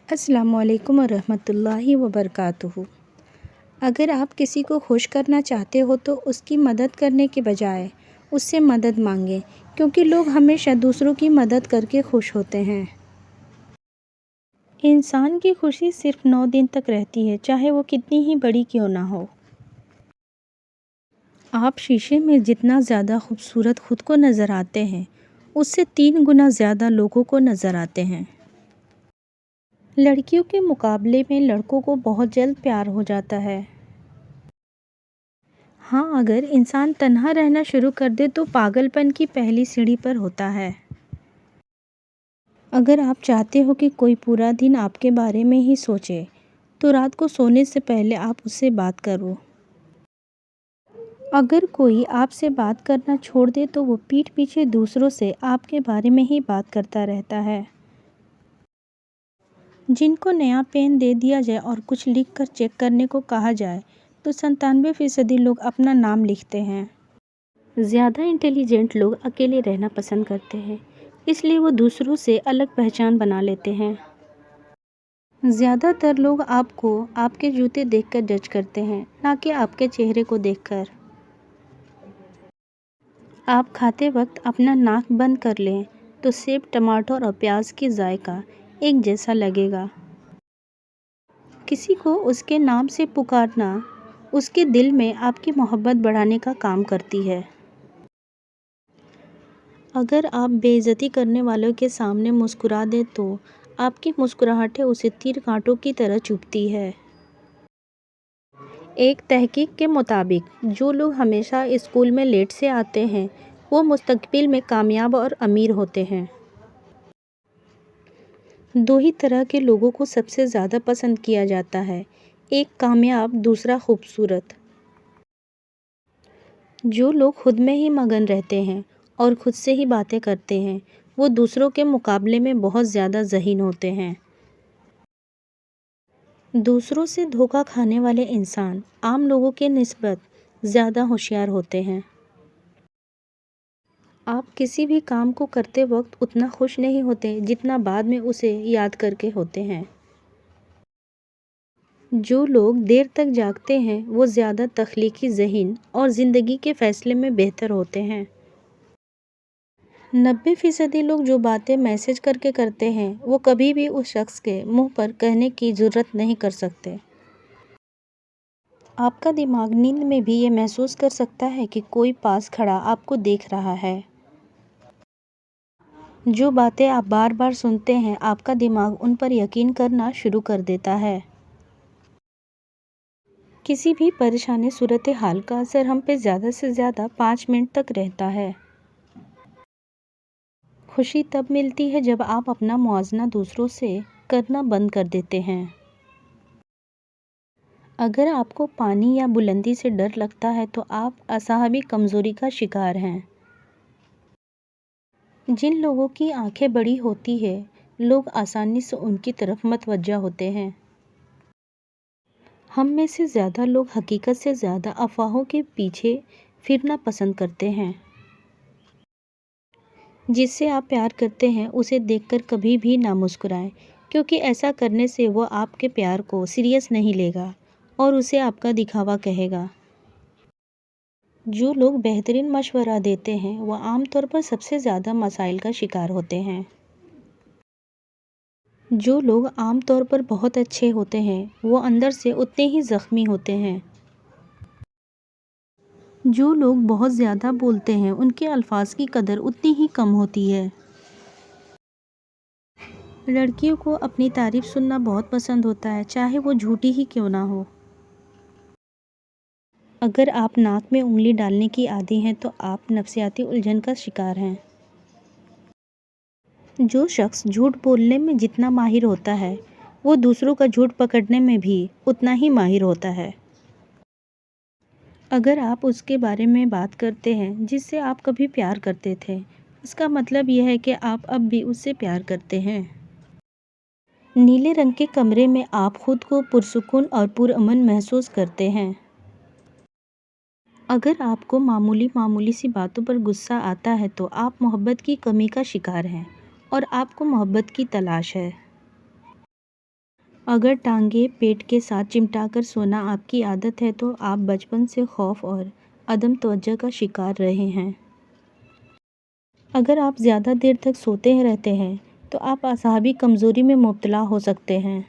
السلام علیکم ورحمۃ اللہ وبرکاتہ۔ اگر آپ کسی کو خوش کرنا چاہتے ہو تو اس کی مدد کرنے کے بجائے اس سے مدد مانگیں، کیونکہ لوگ ہمیشہ دوسروں کی مدد کر کے خوش ہوتے ہیں۔ انسان کی خوشی صرف 9 دن تک رہتی ہے، چاہے وہ کتنی ہی بڑی کیوں نہ ہو۔ آپ شیشے میں جتنا زیادہ خوبصورت خود کو نظر آتے ہیں، اس سے 3 گنا زیادہ لوگوں کو نظر آتے ہیں۔ لڑکیوں کے مقابلے میں لڑکوں کو بہت جلد پیار ہو جاتا ہے۔ ہاں، اگر انسان تنہا رہنا شروع کر دے تو پاگل پن کی پہلی سیڑھی پر ہوتا ہے۔ اگر آپ چاہتے ہو کہ کوئی پورا دن آپ کے بارے میں ہی سوچے، تو رات کو سونے سے پہلے آپ اس سے بات کرو۔ اگر کوئی آپ سے بات کرنا چھوڑ دے تو وہ پیٹھ پیچھے دوسروں سے آپ کے بارے میں ہی بات کرتا رہتا ہے۔ جن کو نیا پین دے دیا جائے اور کچھ لکھ کر چیک کرنے کو کہا جائے تو 97% لوگ اپنا نام لکھتے ہیں۔ زیادہ انٹیلیجنٹ لوگ اکیلے رہنا پسند کرتے ہیں، اس لیے وہ دوسروں سے الگ پہچان بنا لیتے ہیں۔ زیادہ تر لوگ آپ کو آپ کے جوتے دیکھ کر جج کرتے ہیں، نہ کہ آپ کے چہرے کو دیکھ کر۔ آپ کھاتے وقت اپنا ناک بند کر لیں تو سیب، ٹماٹر اور پیاز کی ذائقہ ایک جیسا لگے گا۔ کسی کو اس کے نام سے پکارنا اس کے دل میں آپ کی محبت بڑھانے کا کام کرتی ہے۔ اگر آپ بے عزتی کرنے والوں کے سامنے مسکرا دیں تو آپ کی مسکراہٹیں اسے تیر کانٹوں کی طرح چبھتی ہیں۔ ایک تحقیق کے مطابق جو لوگ ہمیشہ اسکول میں لیٹ سے آتے ہیں وہ مستقبل میں کامیاب اور امیر ہوتے ہیں۔ 2 ہی طرح کے لوگوں کو سب سے زیادہ پسند کیا جاتا ہے، ایک کامیاب، دوسرا خوبصورت۔ جو لوگ خود میں ہی مگن رہتے ہیں اور خود سے ہی باتیں کرتے ہیں وہ دوسروں کے مقابلے میں بہت زیادہ ذہین ہوتے ہیں۔ دوسروں سے دھوکہ کھانے والے انسان عام لوگوں کے نسبت زیادہ ہوشیار ہوتے ہیں۔ آپ کسی بھی کام کو کرتے وقت اتنا خوش نہیں ہوتے جتنا بعد میں اسے یاد کر کے ہوتے ہیں۔ جو لوگ دیر تک جاگتے ہیں وہ زیادہ تخلیقی ذہین اور زندگی کے فیصلے میں بہتر ہوتے ہیں۔ 90% لوگ جو باتیں میسج کر کے کرتے ہیں وہ کبھی بھی اس شخص کے منہ پر کہنے کی جرات نہیں کر سکتے۔ آپ کا دماغ نیند میں بھی یہ محسوس کر سکتا ہے کہ کوئی پاس کھڑا آپ کو دیکھ رہا ہے۔ جو باتیں آپ بار بار سنتے ہیں آپ کا دماغ ان پر یقین کرنا شروع کر دیتا ہے۔ کسی بھی پریشان صورتحال کا اثر ہم پہ زیادہ سے زیادہ 5 منٹ تک رہتا ہے۔ خوشی تب ملتی ہے جب آپ اپنا موازنہ دوسروں سے کرنا بند کر دیتے ہیں۔ اگر آپ کو پانی یا بلندی سے ڈر لگتا ہے تو آپ اعصابی کمزوری کا شکار ہیں۔ جن لوگوں کی آنکھیں بڑی ہوتی ہیں لوگ آسانی سے ان کی طرف متوجہ ہوتے ہیں۔ ہم میں سے زیادہ لوگ حقیقت سے زیادہ افواہوں کے پیچھے پھرنا پسند کرتے ہیں۔ جس سے آپ پیار کرتے ہیں اسے دیکھ کر کبھی بھی نہ مسکرائیں، کیونکہ ایسا کرنے سے وہ آپ کے پیار کو سیریس نہیں لے گا اور اسے آپ کا دکھاوا کہے گا۔ جو لوگ بہترین مشورہ دیتے ہیں وہ عام طور پر سب سے زیادہ مسائل کا شکار ہوتے ہیں۔ جو لوگ عام طور پر بہت اچھے ہوتے ہیں وہ اندر سے اتنے ہی زخمی ہوتے ہیں۔ جو لوگ بہت زیادہ بولتے ہیں ان کے الفاظ کی قدر اتنی ہی کم ہوتی ہے۔ لڑکیوں کو اپنی تعریف سننا بہت پسند ہوتا ہے، چاہے وہ جھوٹی ہی کیوں نہ ہو۔ اگر آپ ناک میں انگلی ڈالنے کی عادی ہیں تو آپ نفسیاتی الجھن کا شکار ہیں۔ جو شخص جھوٹ بولنے میں جتنا ماہر ہوتا ہے وہ دوسروں کا جھوٹ پکڑنے میں بھی اتنا ہی ماہر ہوتا ہے۔ اگر آپ اس کے بارے میں بات کرتے ہیں جس سے آپ کبھی پیار کرتے تھے، اس کا مطلب یہ ہے کہ آپ اب بھی اس سے پیار کرتے ہیں۔ نیلے رنگ کے کمرے میں آپ خود کو پرسکون اور پرامن محسوس کرتے ہیں۔ اگر آپ کو معمولی سی باتوں پر غصہ آتا ہے تو آپ محبت کی کمی کا شکار ہیں اور آپ کو محبت کی تلاش ہے۔ اگر ٹانگیں پیٹ کے ساتھ چمٹا کر سونا آپ کی عادت ہے تو آپ بچپن سے خوف اور عدم توجہ کا شکار رہے ہیں۔ اگر آپ زیادہ دیر تک سوتے رہتے ہیں تو آپ اعصابی کمزوری میں مبتلا ہو سکتے ہیں۔